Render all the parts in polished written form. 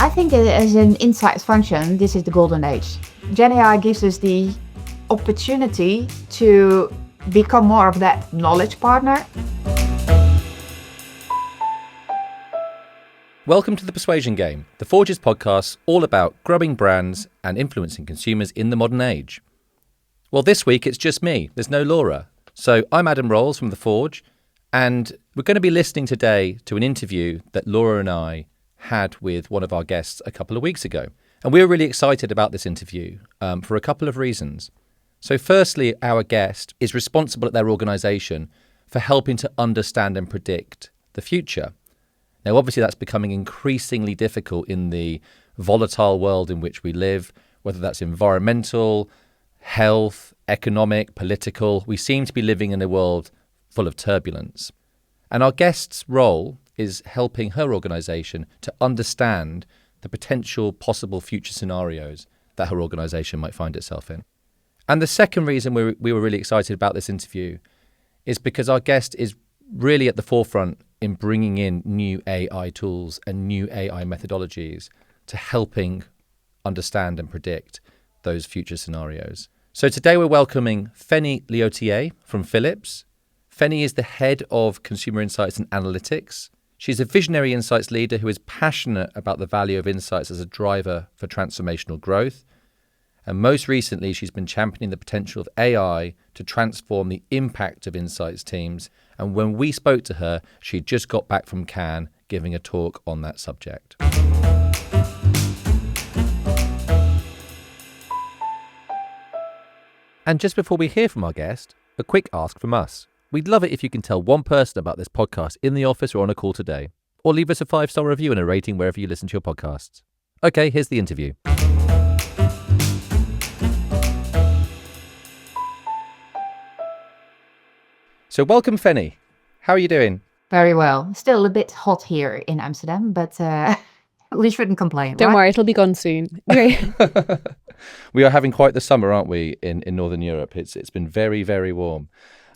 I think as an insights function, this is the golden age. Gen AI gives us the opportunity to become more of that knowledge partner. Welcome to the Persuasion Game, the Forge's podcast all about growing brands and influencing consumers in the modern age. Well, this week it's just me. There's no Laura. So I'm Adam Rolls from The Forge, and we're going to be listening today to an interview that Laura and I had with one of our guests a couple of weeks ago. And we were really excited about this interview for a couple of reasons. So firstly, our guest is responsible at their organisation for helping to understand and predict the future. Now, obviously, that's becoming increasingly difficult in the volatile world in which we live, whether that's environmental, health, economic, political. We seem to be living in a world full of turbulence. And our guest's role is helping her organisation to understand the potential possible future scenarios that her organisation might find itself in. And the second reason we were really excited about this interview is because our guest is really at the forefront in bringing in new AI tools and new AI methodologies to helping understand and predict those future scenarios. So today we're welcoming Fenny Léautier from Philips. Fenny is the head of consumer insights and analytics. She's a visionary insights leader who is passionate about the value of insights as a driver for transformational growth. And most recently, she's been championing the potential of AI to transform the impact of insights teams. And when we spoke to her, she just got back from Cannes giving a talk on that subject. And just before we hear from our guest, a quick ask from us. We'd love it if you can tell one person about this podcast in the office or on a call today, or leave us a 5-star review and a rating wherever you listen to your podcasts. Okay, here's the interview. So welcome, Fenny. How are you doing? Very well. Still a bit hot here in Amsterdam, but we shouldn't complain. Don't right? worry, it'll be gone soon. Great. We are having quite the summer, aren't we, in Northern Europe? It's been very, very warm.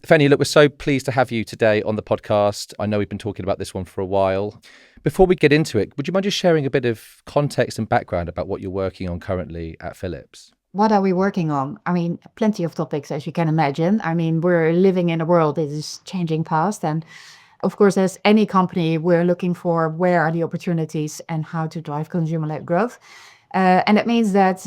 Fenny, look, we're so pleased to have you today on the podcast. I know we've been talking about this one for a while. Before we get into it, would you mind just sharing a bit of context and background about what you're working on currently at Philips? What are we working on? I mean, plenty of topics, as you can imagine. I mean, we're living in a world that is changing fast. And of course, as any company, we're looking for where are the opportunities and how to drive consumer-led growth. And it means that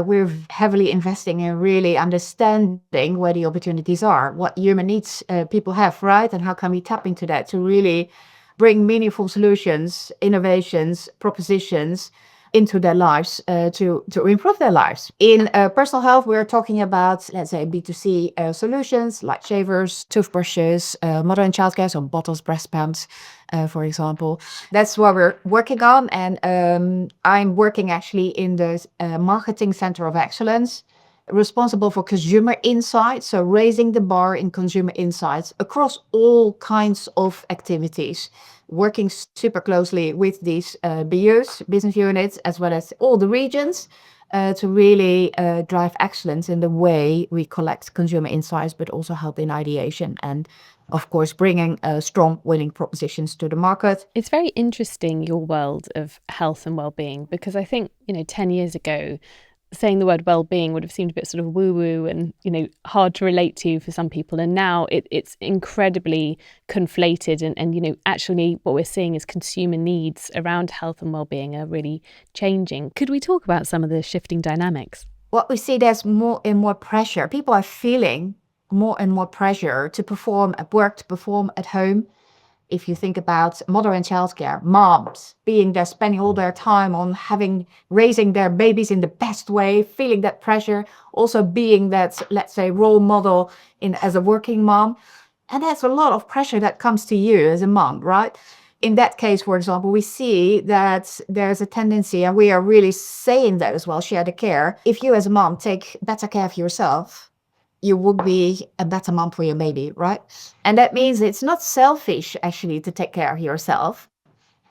we're heavily investing in really understanding where the opportunities are, what human needs people have, right? And how can we tap into that to really bring meaningful solutions, innovations, propositions into their lives to improve their lives. In personal health, we're talking about, let's say, B2C solutions like shavers, toothbrushes, mother and child care, so bottles, breast pumps, for example. That's what we're working on. And I'm working actually in the Marketing Center of Excellence, responsible for consumer insights, so raising the bar in consumer insights across all kinds of activities, working super closely with these BUs, business units, as well as all the regions to really drive excellence in the way we collect consumer insights, but also help in ideation and, of course, bringing strong winning propositions to the market. It's very interesting, your world of health and well-being, because I think, 10 years ago, saying the word well-being would have seemed a bit sort of woo-woo and, hard to relate to for some people. And now it's incredibly conflated and, actually what we're seeing is consumer needs around health and well-being are really changing. Could we talk about some of the shifting dynamics? What we see, there's more and more pressure. People are feeling more and more pressure to perform at work, to perform at home. If you think about mother and child care, moms being there, spending all their time on raising their babies in the best way, feeling that pressure, also being that, let's say, role model as a working mom. And that's a lot of pressure that comes to you as a mom, right? In that case, for example, we see that there's a tendency, and we are really saying that as well, share the care. If you as a mom take better care of yourself, you would be a better mom for your baby, right? And that means it's not selfish, actually, to take care of yourself,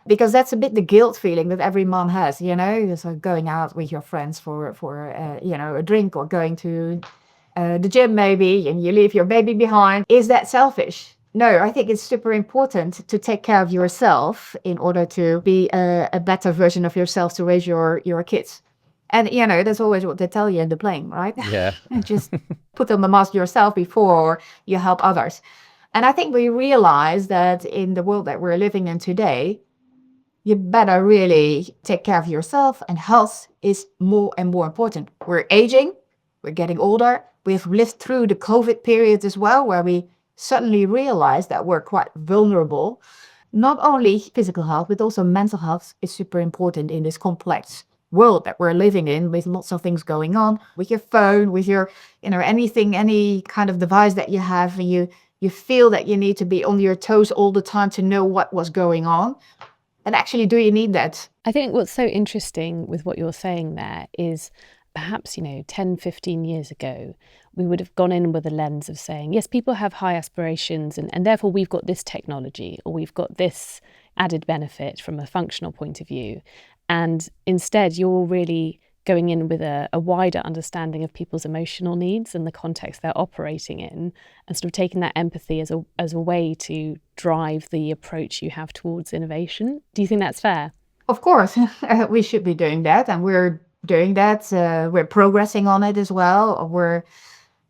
because that's a bit the guilt feeling that every mom has, so going out with your friends for a drink or going to the gym maybe, and you leave your baby behind. Is that selfish? No, I think it's super important to take care of yourself in order to be a better version of yourself to raise your kids. And, that's always what they tell you in the plane, right? Yeah. And just put on the mask yourself before you help others. And I think we realize that in the world that we're living in today, you better really take care of yourself, and health is more and more important. We're aging, we're getting older. We've lived through the COVID period as well, where we suddenly realized that we're quite vulnerable. Not only physical health, but also mental health is super important in this complex world that we're living in, with lots of things going on with your phone, with your, anything, any kind of device that you have, and you feel that you need to be on your toes all the time to know what was going on. And actually, do you need that? I think what's so interesting with what you're saying there is perhaps, 10, 15 years ago, we would have gone in with a lens of saying, yes, people have high aspirations and therefore we've got this technology or we've got this added benefit from a functional point of view. And instead, you're really going in with a wider understanding of people's emotional needs and the context they're operating in, and sort of taking that empathy as a way to drive the approach you have towards innovation. Do you think that's fair? Of course, we should be doing that, and we're doing that. We're progressing on it as well. We're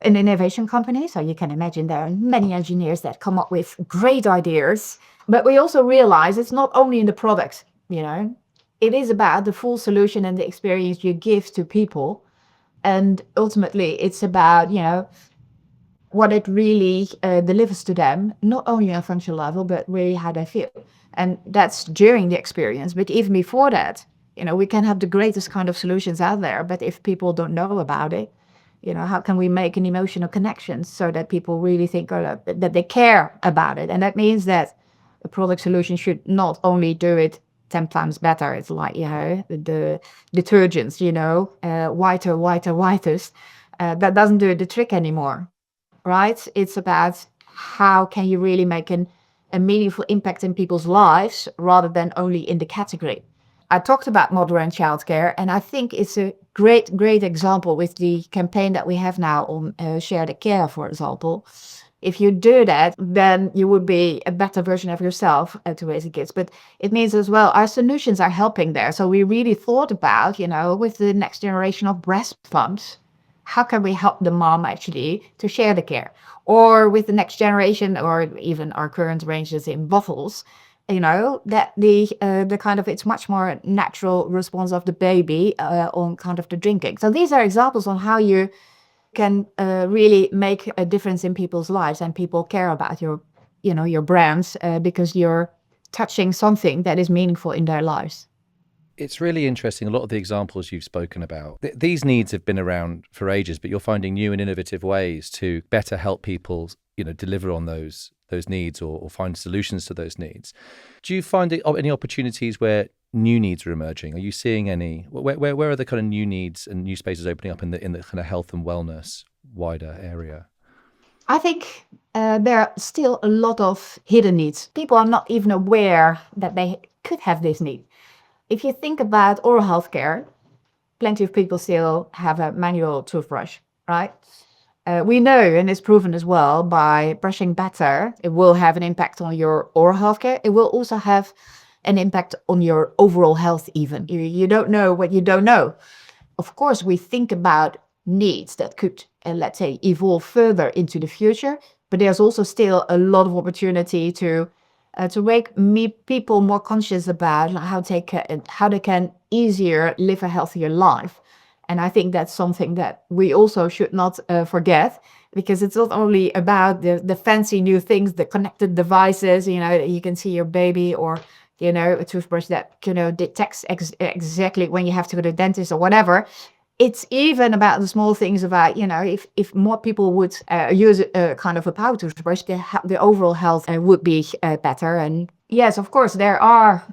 an innovation company, so you can imagine there are many engineers that come up with great ideas. But we also realize it's not only in the product, It is about the full solution and the experience you give to people. And ultimately, it's about, what it really delivers to them, not only on a functional level, but really how they feel. And that's during the experience. But even before that, we can have the greatest kind of solutions out there. But if people don't know about it, how can we make an emotional connection so that people really think that they care about it? And that means that a product solution should not only do it 10 times better. It's like, the detergents, whiter, whitest. That doesn't do the trick anymore, right? It's about how can you really make a meaningful impact in people's lives rather than only in the category. I talked about mother and child care, and I think it's a great example with the campaign that we have now on Share the Care, for example. If you do that, then you would be a better version of yourself to raise the kids. But it means as well, our solutions are helping there. So we really thought about, with the next generation of breast pumps, how can we help the mom actually to share the care? Or with the next generation, or even our current ranges in bottles, that the kind of, it's much more natural response of the baby on kind of the drinking. So these are examples on how you can really make a difference in people's lives, and people care about your brands because you're touching something that is meaningful in their lives. It's really interesting. A lot of the examples you've spoken about, these needs have been around for ages, but you're finding new and innovative ways to better help people, deliver on those needs or find solutions to those needs. Do you find any opportunities where new needs are emerging? Are you seeing any? Where are the kind of new needs and new spaces opening up in the kind of health and wellness wider area? I think there are still a lot of hidden needs. People are not even aware that they could have this need. If you think about oral health care, plenty of people still have a manual toothbrush, right? We know, and it's proven as well, by brushing better, it will have an impact on your oral health care. It will also have an impact on your overall health even. You don't know what you don't know. Of course, we think about needs that could, let's say, evolve further into the future, but there's also still a lot of opportunity to make people more conscious about how they can easier live a healthier life. And I think that's something that we also should not forget, because it's not only about the fancy new things, the connected devices, you can see your baby, or, a toothbrush that, detects exactly when you have to go to the dentist or whatever. It's even about the small things about, if more people would use a kind of a power toothbrush, the overall health would be better. And yes, of course, there are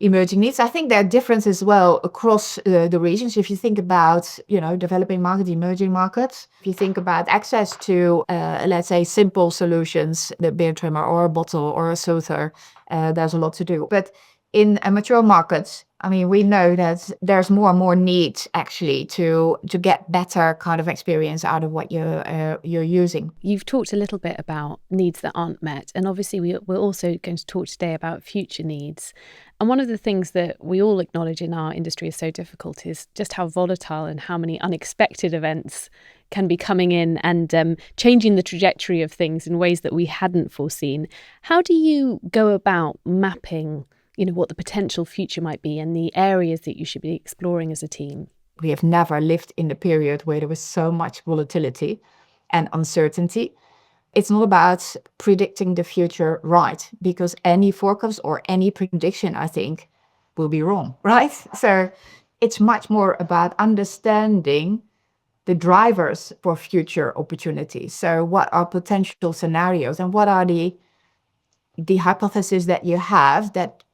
emerging needs. I think there are differences as well across the regions. If you think about, developing markets, emerging markets, if you think about access to, let's say, simple solutions, the beer trimmer or a bottle or a soother, there's a lot to do. But in mature markets, I mean, we know that there's more and more need actually to get better kind of experience out of what you're using. You've talked a little bit about needs that aren't met, and obviously we're also going to talk today about future needs. And one of the things that we all acknowledge in our industry is so difficult is just how volatile and how many unexpected events can be coming in and changing the trajectory of things in ways that we hadn't foreseen. How do you go about mapping what the potential future might be and the areas that you should be exploring as a team? We have never lived in the period where there was so much volatility and uncertainty. It's not about predicting the future right, because any forecast or any prediction, I think, will be wrong, right? So it's much more about understanding the drivers for future opportunities. So what are potential scenarios and what are the hypotheses that you have that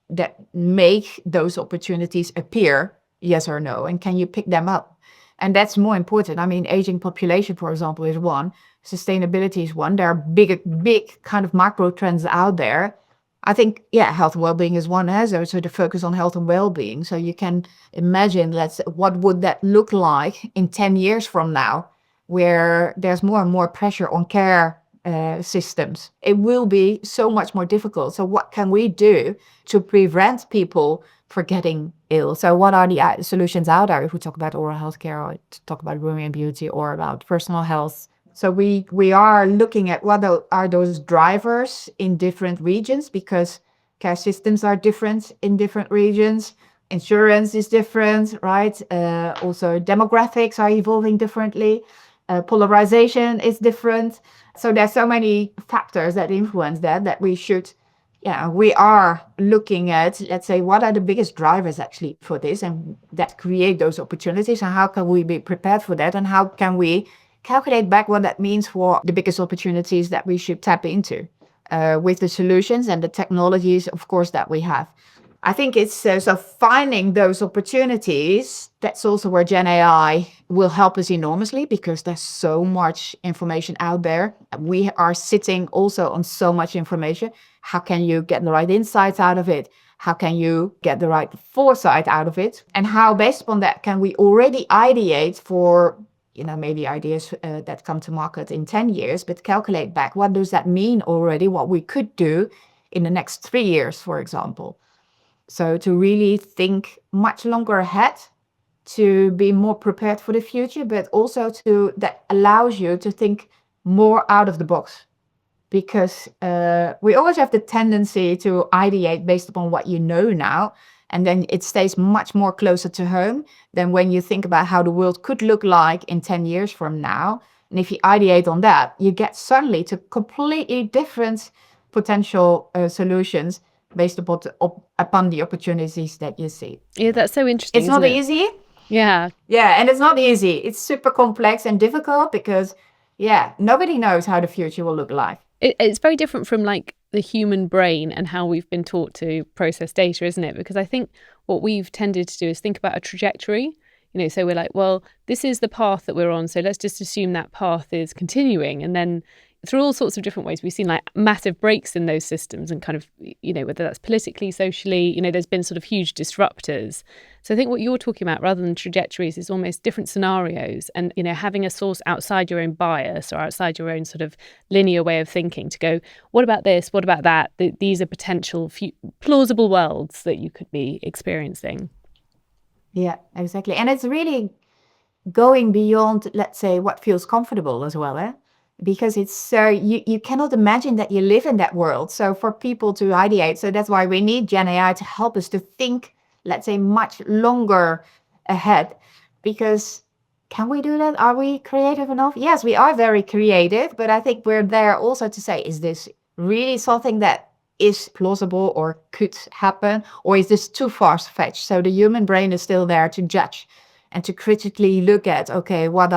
make those opportunities appear, yes or no, and can you pick them up? And that's more important. I mean, aging population, for example, is one. Sustainability is one. There are big kind of macro trends out there. I think, health and well-being is one. So the focus on health and well-being. So you can imagine, what would that look like in 10 years from now, where there's more and more pressure on care systems. It will be so much more difficult. So what can we do to prevent people from getting ill? So what are the solutions out there if we talk about oral health care, or talk about grooming and beauty, or about personal health? So we are looking at what are those drivers in different regions, because care systems are different in different regions. Insurance is different, right? Also demographics are evolving differently. Polarization is different. So there's so many factors that influence that we are looking at, let's say, what are the biggest drivers actually for this, and that create those opportunities, and how can we be prepared for that, and how can we calculate back what that means for the biggest opportunities that we should tap into with the solutions and the technologies, of course, that we have. I think it's so finding those opportunities. That's also where Gen AI will help us enormously, because there's so much information out there. We are sitting also on so much information. How can you get the right insights out of it? How can you get the right foresight out of it? And how, based upon that, can we already ideate for maybe ideas that come to market in 10 years, but calculate back, what does that mean already, what we could do in the next 3 years, for example. So to really think much longer ahead, to be more prepared for the future, but also that allows you to think more out of the box. Because we always have the tendency to ideate based upon what you know now, and then it stays much more closer to home than when you think about how the world could look like in 10 years from now. And if you ideate on that, you get suddenly to completely different potential solutions based upon the opportunities that you see. Yeah, that's so interesting. It's not easy. Yeah. Yeah, and it's not easy. It's super complex and difficult because, nobody knows how the future will look like. It's very different from like the human brain and how we've been taught to process data, isn't it? Because I think what we've tended to do is think about a trajectory. So we're like, well, this is the path that we're on, so let's just assume that path is continuing. And then through all sorts of different ways, we've seen like massive breaks in those systems, and kind of, whether that's politically, socially, there's been sort of huge disruptors. So I think what you're talking about, rather than trajectories, is almost different scenarios, and, having a source outside your own bias or outside your own sort of linear way of thinking to go, what about this? What about that? These are potential plausible worlds that you could be experiencing. Yeah, exactly. And it's really going beyond, let's say, what feels comfortable as well, because it's so you cannot imagine that you live in that world. So for people to ideate, so that's why we need Gen AI to help us to think, let's say, much longer ahead. Because can we do that? Are we creative enough? Yes, we are very creative, but I think we're there also to say, is this really something that is plausible or could happen, or is this too far-fetched? So the human brain is still there to judge and to critically look at, okay, what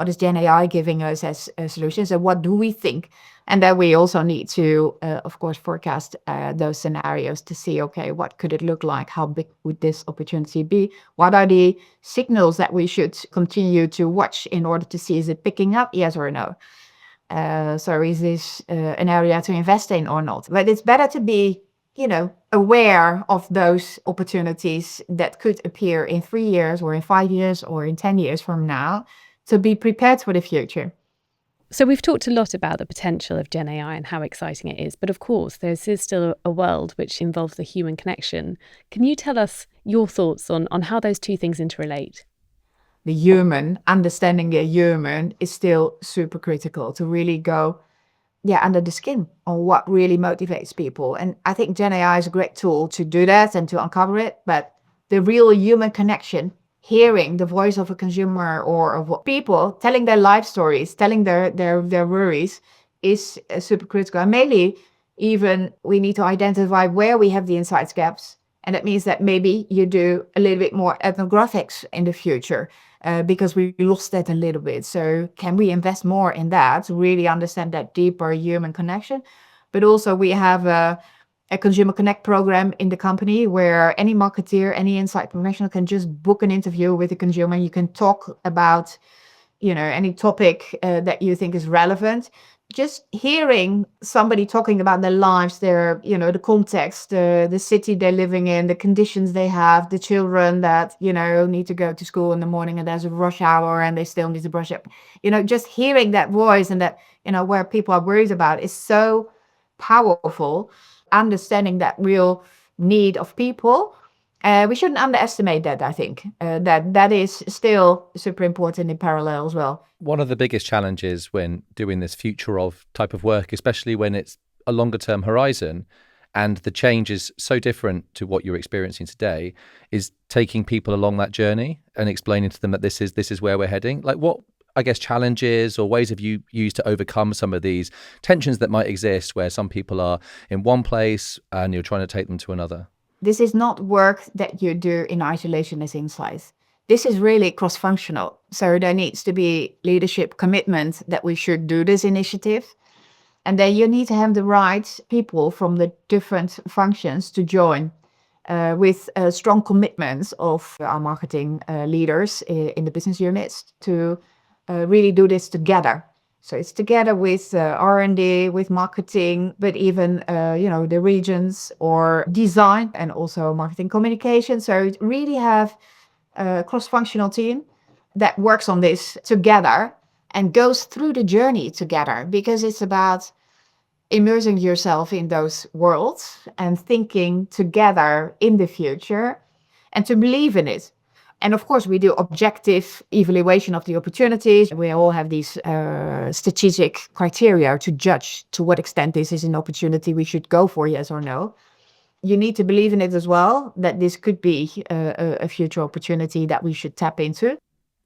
is Gen AI giving us as solutions, and what do we think? And then we also need to, of course, forecast those scenarios to see, okay, what could it look like? How big would this opportunity be? What are the signals that we should continue to watch in order to see, is it picking up, yes or no? So is this an area to invest in or not? But it's better to be aware of those opportunities that could appear in 3 years or in 5 years or in 10 years from now, to be prepared for the future. So we've talked a lot about the potential of Gen AI and how exciting it is, but of course there is still a world which involves the human connection. Can you tell us your thoughts on how those two things interrelate? The human, understanding the human is still super critical to really go under the skin on what really motivates people. And I think Gen AI is a great tool to do that and to uncover it. But the real human connection, hearing the voice of a consumer or of what people, telling their life stories, telling their worries, is super critical. And mainly, even we need to identify where we have the insights gaps. And that means that maybe you do a little bit more ethnographics in the future. Because we lost that a little bit. So can we invest more in that to really understand that deeper human connection? But also we have a Consumer Connect program in the company where any marketeer, any insight professional can just book an interview with a consumer. You can talk about any topic that you think is relevant. Just hearing somebody talking about their lives, the context, the city they're living in, the conditions they have, the children that, need to go to school in the morning and there's a rush hour and they still need to brush up. Just hearing that voice and that, where people are worried about is so powerful. Understanding that real need of people. We shouldn't underestimate that, I think. That is still super important in parallel as well. One of the biggest challenges when doing this future of type of work, especially when it's a longer term horizon and the change is so different to what you're experiencing today, is taking people along that journey and explaining to them that this is where we're heading. Like, what, I guess, challenges or ways have you used to overcome some of these tensions that might exist where some people are in one place and you're trying to take them to another? This is not work that you do in isolation as insights. This is really cross-functional. So there needs to be leadership commitment that we should do this initiative. And then you need to have the right people from the different functions to join with strong commitments of our marketing leaders in the business units to really do this together. So it's together with R&D, with marketing, but even, the regions or design and also marketing communication. So really have a cross-functional team that works on this together and goes through the journey together, because it's about immersing yourself in those worlds and thinking together in the future and to believe in it. And of course, we do objective evaluation of the opportunities. We all have these strategic criteria to judge to what extent this is an opportunity we should go for, yes or no. You need to believe in it as well, that this could be a future opportunity that we should tap into.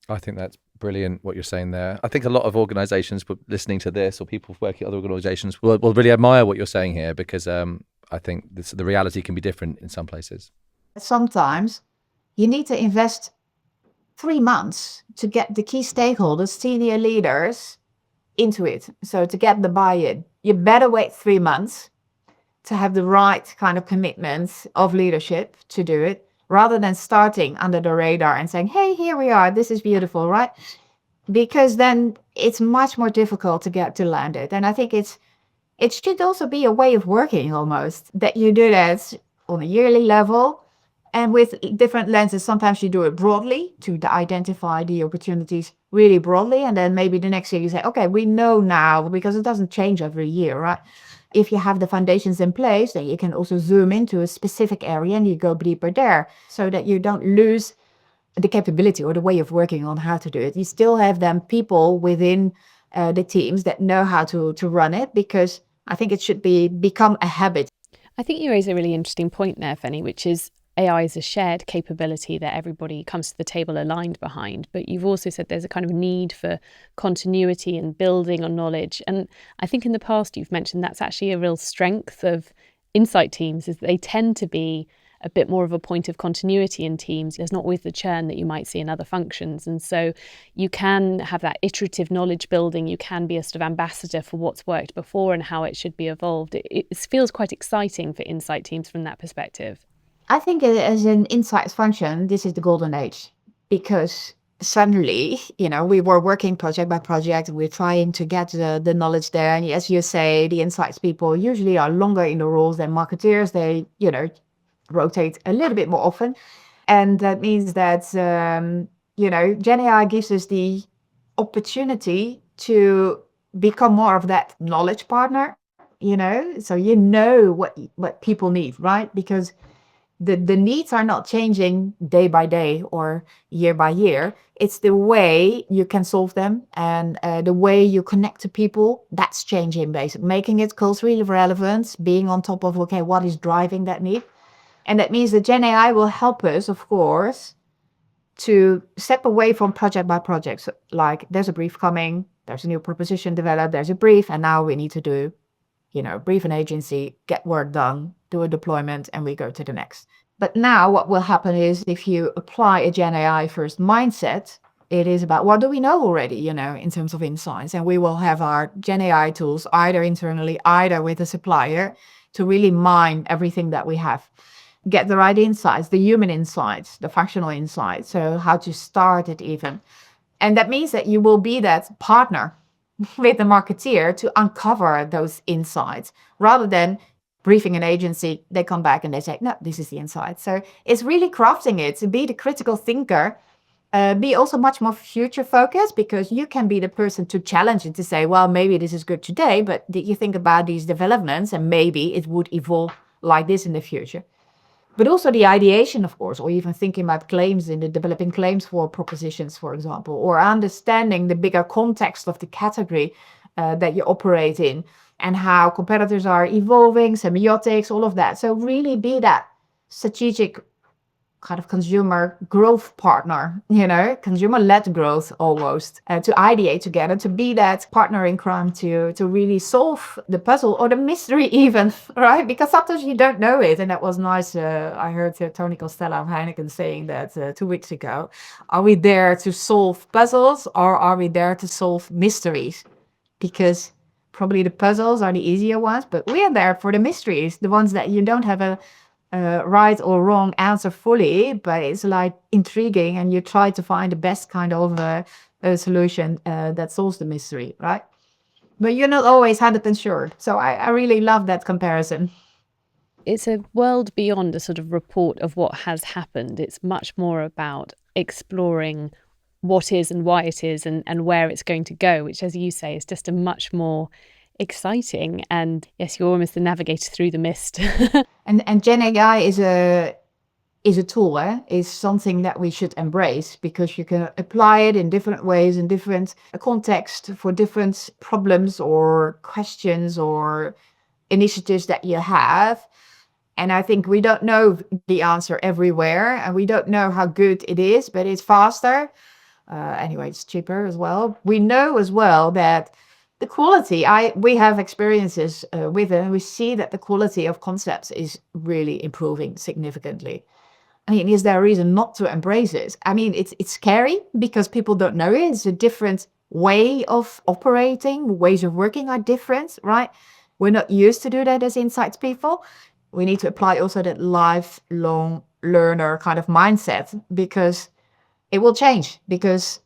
I think that's brilliant what you're saying there. I think a lot of organizations listening to this, or people working at other organizations, will really admire what you're saying here, because I think the reality can be different in some places. Sometimes you need to invest 3 months to get the key stakeholders, senior leaders, into it. So to get the buy-in, you better wait 3 months to have the right kind of commitment of leadership to do it, rather than starting under the radar and saying, hey, here we are, this is beautiful, right? Because then it's much more difficult to get to land it. And I think it should also be a way of working almost, that you do that on a yearly level and with different lenses. Sometimes you do it broadly to identify the opportunities really broadly. And then maybe the next year you say, okay, we know now, because it doesn't change every year, right? If you have the foundations in place, then you can also zoom into a specific area and you go deeper there, so that you don't lose the capability or the way of working on how to do it. You still have them people within the teams that know how to run it, because I think it should become a habit. I think you raise a really interesting point there, Fenny, which is AI is a shared capability that everybody comes to the table aligned behind. But you've also said there's a kind of need for continuity and building on knowledge. And I think in the past you've mentioned that's actually a real strength of insight teams, is that they tend to be a bit more of a point of continuity in teams. There's not always the churn that you might see in other functions. And so you can have that iterative knowledge building. You can be a sort of ambassador for what's worked before and how it should be evolved. It feels quite exciting for insight teams from that perspective. I think as an insights function, this is the golden age, because suddenly, we were working project by project. We're trying to get the knowledge there. And as you say, the insights people usually are longer in the roles than marketeers. They, rotate a little bit more often. And that means that, Gen AI gives us the opportunity to become more of that knowledge partner, so what people need, right? Because the needs are not changing day by day or year by year. It's the way you can solve them, and the way you connect to people, that's changing, basically, making it culturally relevant, being on top of, okay, what is driving that need. And that means that Gen AI will help us, of course, to step away from project by project. So, like, there's a brief coming, there's a new proposition developed, there's a brief, and now we need to do, brief an agency, get work done, do a deployment, and we go to the next. But now what will happen is, if you apply a Gen AI first mindset, it is about what do we know already, in terms of insights. And we will have our Gen AI tools either internally, either with a supplier, to really mine everything that we have. Get the right insights, the human insights, the functional insights. So how to start it even. And that means that you will be that partner with the marketeer to uncover those insights, rather than briefing an agency, they come back and they say, no, this is the insight. So it's really crafting it to be the critical thinker, be also much more future focused, because you can be the person to challenge it, to say, well, maybe this is good today, but did you think about these developments, and maybe it would evolve like this in the future. But also the ideation, of course, or even thinking about claims, in the developing claims for propositions, for example, or understanding the bigger context of the category that you operate in, and how competitors are evolving, semiotics, all of that. So really be that strategic kind of consumer growth partner, consumer-led growth almost, to ideate together, to be that partner in crime, to really solve the puzzle or the mystery even, right? Because sometimes you don't know it. And that was nice. I heard Tony Costello of Heineken saying that 2 weeks ago. Are we there to solve puzzles, or are we there to solve mysteries? Because probably the puzzles are the easier ones, but we are there for the mysteries, the ones that you don't have a right or wrong answer fully, but it's like intriguing, and you try to find the best kind of solution that solves the mystery, right? But you're not always 100% sure. So I really love that comparison. It's a world beyond a sort of report of what has happened. It's much more about exploring what is and why it is, and where it's going to go, which, as you say, is just a much more exciting, and yes, you're almost the navigator through the mist. And Gen AI is a tool, is something that we should embrace, because you can apply it in different ways, in different contexts, for different problems or questions or initiatives that you have. And I think we don't know the answer everywhere, and we don't know how good it is, but it's faster. Anyway, it's cheaper as well. We know as well that the quality, we have experiences with it, and we see that the quality of concepts is really improving significantly. I mean, is there a reason not to embrace it? I mean, it's scary because people don't know it. It's a different way of operating. Ways of working are different, right? We're not used to do that as insights people. We need to apply also that lifelong learner kind of mindset, because it will change. Because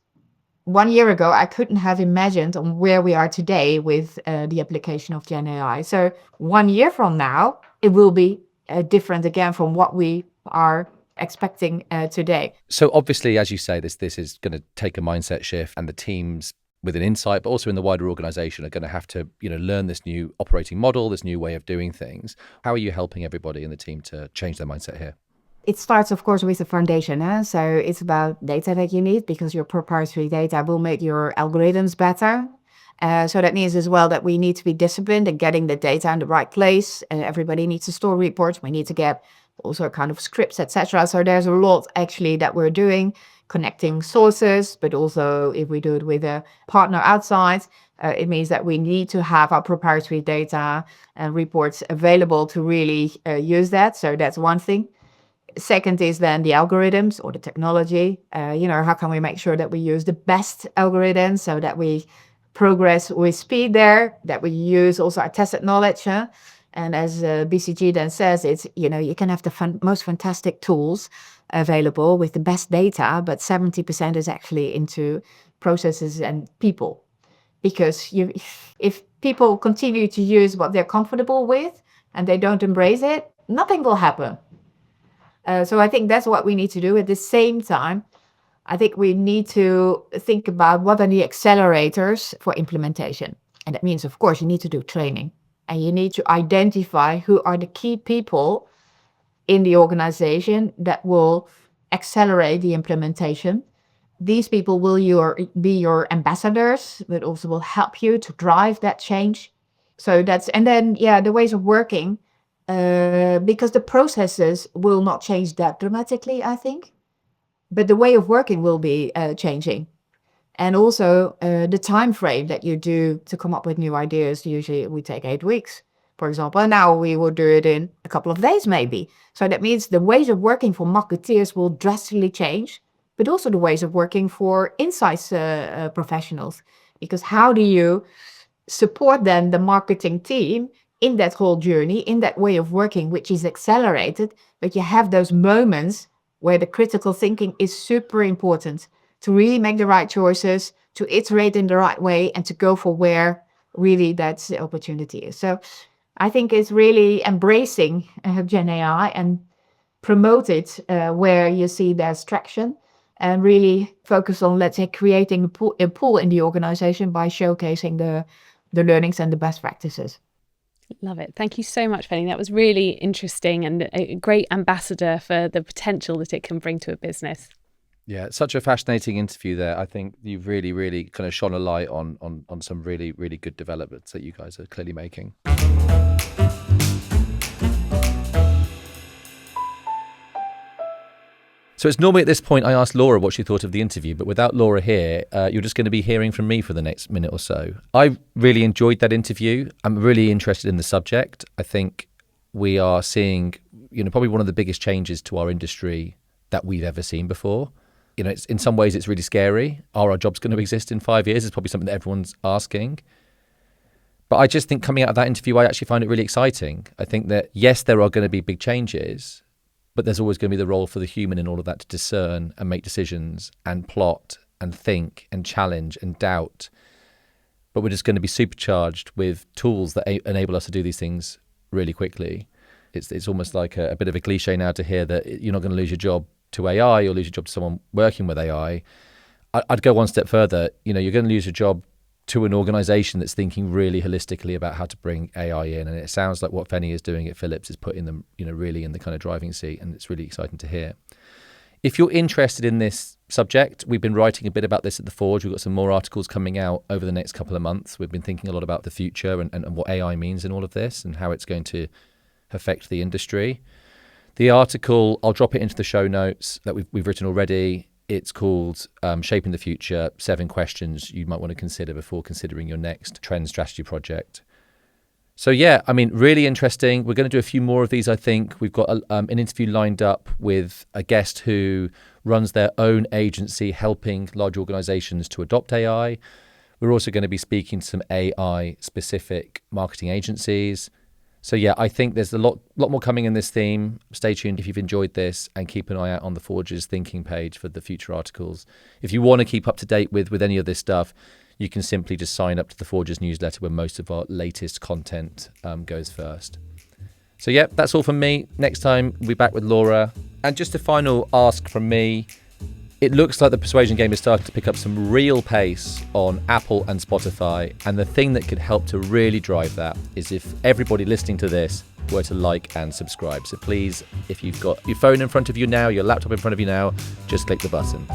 1 year ago, I couldn't have imagined on where we are today with the application of Gen AI. So 1 year from now, it will be different again from what we are expecting today. So obviously, as you say, this is going to take a mindset shift, and the teams within Insight, but also in the wider organization, are going to have to, learn this new operating model, this new way of doing things. How are you helping everybody in the team to change their mindset here? It starts, of course, with the foundation. So it's about data that you need, because your proprietary data will make your algorithms better. So that means as well that we need to be disciplined in getting the data in the right place. Everybody needs to store reports. We need to get also kind of scripts, etc. So there's a lot actually that we're doing, connecting sources, but also if we do it with a partner outside, it means that we need to have our proprietary data and reports available to really use that. So that's one thing. Second is then the algorithms or the technology. How can we make sure that we use the best algorithms so that we progress with speed there, that we use also our tested knowledge, And as BCG then says, it's, you can have the most fantastic tools available with the best data, but 70% is actually into processes and people. Because if people continue to use what they're comfortable with and they don't embrace it, nothing will happen. So I think that's what we need to do. At the same time, I think we need to think about what are the accelerators for implementation. And that means, of course, you need to do training. And you need to identify who are the key people in the organization that will accelerate the implementation. These people will be your ambassadors, but also will help you to drive that change. So the ways of working, because the processes will not change that dramatically, I think. But the way of working will be changing. And also the time frame that you do to come up with new ideas, usually we take 8 weeks, for example. And now we will do it in a couple of days maybe. So that means the ways of working for marketeers will drastically change, but also the ways of working for insights professionals. Because how do you support then the marketing team in that whole journey, in that way of working, which is accelerated, but you have those moments where the critical thinking is super important to really make the right choices, to iterate in the right way, and to go for where really that's the opportunity is. So I think it's really embracing Gen AI and promote it where you see there's traction, and really focus on, let's say, creating a pool in the organization by showcasing the learnings and the best practices. Love it. Thank you so much, Fenny. That was really interesting and a great ambassador for the potential that it can bring to a business. Yeah, such a fascinating interview there. I think you've really, really kind of shone a light on some really, really good developments that you guys are clearly making. So it's normally at this point I ask Laura what she thought of the interview, but without Laura here, you're just going to be hearing from me for the next minute or so. I really enjoyed that interview. I'm really interested in the subject. I think we are seeing, probably one of the biggest changes to our industry that we've ever seen before. It's, in some ways, it's really scary. Are our jobs going to exist in 5 years? Is probably something that everyone's asking. But I just think coming out of that interview, I actually find it really exciting. I think that, yes, there are going to be big changes, but there's always going to be the role for the human in all of that to discern and make decisions and plot and think and challenge and doubt. But we're just going to be supercharged with tools that enable us to do these things really quickly. It's almost like a bit of a cliche now to hear that you're not going to lose your job to AI or lose your job to someone working with AI. I'd go one step further. You're going to lose your job to an organization that's thinking really holistically about how to bring AI in. And it sounds like what Fenny is doing at Philips is putting them, really in the kind of driving seat. And it's really exciting to hear. If you're interested in this subject, we've been writing a bit about this at The Forge. We've got some more articles coming out over the next couple of months. We've been thinking a lot about the future and what AI means in all of this and how it's going to affect the industry. The article, I'll drop it into the show notes that we've written already. It's called Shaping the Future, 7 Questions You Might Want to Consider Before Considering Your Next Trend Strategy Project. So yeah, really interesting. We're going to do a few more of these, I think. We've got an interview lined up with a guest who runs their own agency helping large organizations to adopt AI. We're also going to be speaking to some AI-specific marketing agencies. So yeah, I think there's a lot more coming in this theme. Stay tuned if you've enjoyed this, and keep an eye out on the Forge's thinking page for the future articles. If you want to keep up to date with any of this stuff, you can simply just sign up to the Forge's newsletter where most of our latest content goes first. So yeah, that's all from me. Next time we'll be back with Laura. And just a final ask from me. It looks like the Persuasion Game is starting to pick up some real pace on Apple and Spotify. And the thing that could help to really drive that is if everybody listening to this were to like and subscribe. So please, if you've got your phone in front of you now, your laptop in front of you now, just click the button.